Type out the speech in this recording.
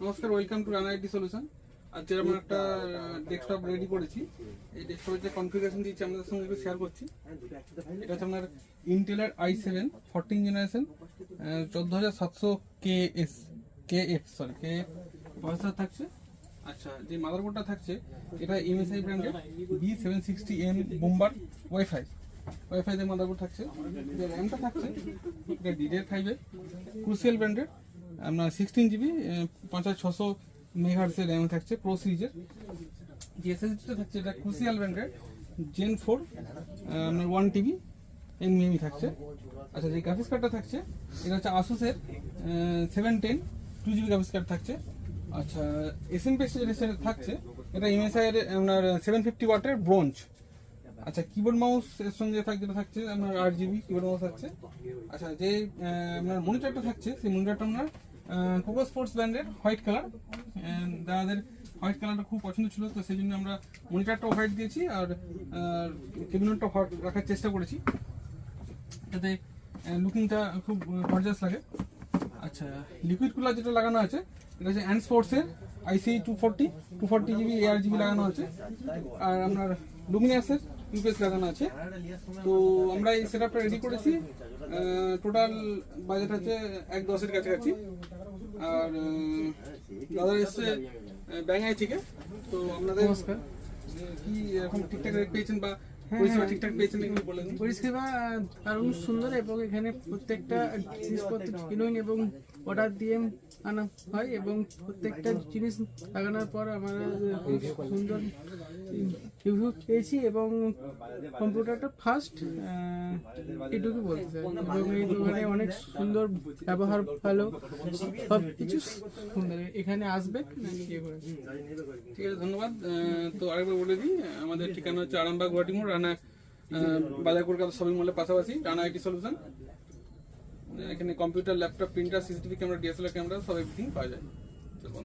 নমস্কার, welcome to Rana IT solution. আজকে আমরা একটা ডেস্কটপ রেডি করেছি। এই ডেস্কটপের যে কনফিগারেশন দিয়েছি আপনাদের সঙ্গে একটু শেয়ার করছি। এটা হচ্ছে আপনার ইন্টেলের i7 14 জেনারেশন 14700 KF প্রসেসর থাকছে। আচ্ছা, যে মাদারবোর্ডটা থাকছে এটা MSI ব্র্যান্ডের B760M বোম্বার ওয়াইফাই তে মাদারবোর্ড থাকছে। যে র্যামটা থাকছে এটা DDR5 এর ক্রুসিয়াল ব্র্যান্ডের আপনার 16GB 5600 মেগাহার্টজ এর র্যাম থাকছে প্রো সিরিজের। যে এসএসডিটা থাকছে এটা ক্রুসিয়াল ব্র্যান্ডের Gen 4 আপনার 1TB NVMe থাকছে। আচ্ছা, যে গ্রাফিক্স কার্ডটা থাকছে এটা হচ্ছে Asus এর 710 2GB গ্রাফিক্স কার্ড থাকছে। আচ্ছা, এসএমপি যেটা থাকছে এটা MSI এর আপনার 750 ওয়াটের ব্রোঞ্জ। আচ্ছা, কিবোর্ড মাউস এর সঙ্গে যেটা থাকছে আপনার 8GB কিবোর্ড মাউস থাকছে। আচ্ছা, যে আপনার মনিটরটা থাকছে সেই মনিটরটা আপনার কোকো স্পোর্টস ব্র্যান্ডের হোয়াইট কালার। যাদের হোয়াইট কালারটা খুব পছন্দ ছিল তো সেই জন্য আমরা মনিটরটাও হোয়াইট দিয়েছি আর ক্যাবিনেটটা হোয়াইট রাখার চেষ্টা করেছি যাতে লুকিংটা খুব গর্জাস লাগে। আচ্ছা, লিকুইড কুলার যেটা লাগানো আছে এটা হচ্ছে অ্যান্ডস্পোর্টসের IC 240GB ARGB লাগানো আছে আর আপনার লুমিনাসের ইউপিএস লাগানো আছে। তো আমরা এই সেটআপটা রেডি করেছি। টোটাল বাজেট আছে 1.10 কাছাকাছি। আর দাদা এসছে ব্যাঙ্গাই থেকে। তো আপনাদের কি এরকম ঠিকঠাক রেট পেয়েছেন বা পরিষেবা ঠিকঠাক পেয়েছেন এগুলো বলেন। পরিষেবা দারুণ সুন্দর এবং এখানে প্রত্যেকটা জিনিসপত্র জেনুইন এবং অর্ডার দিয়ে আনা হয় এবং প্রত্যেকটা জিনিস লাগানোর পর আমরা খুব সুন্দর রিভিউ পেয়েছি এবং কম্পিউটারটা ফার্স্ট এটুকু বলতে চাই। এবং এই দোকানে অনেক সুন্দর ব্যবহার ভালো, সব কিছু সুন্দর। এখানে আসবে ঠিক আছে, ধন্যবাদ। তো আরেকবার বলে দিই, আমাদের ঠিকানা হচ্ছে আরামবাগ গুয়াহাটি মোড়, রানা বাজার কলকাতা শপিং মলের পাশাপাশি রানা আইটি সলিউশন। এখানে computer, laptop, printer, CCTV camera, DSLR camera সব এভরিথিং পাওয়া যায়।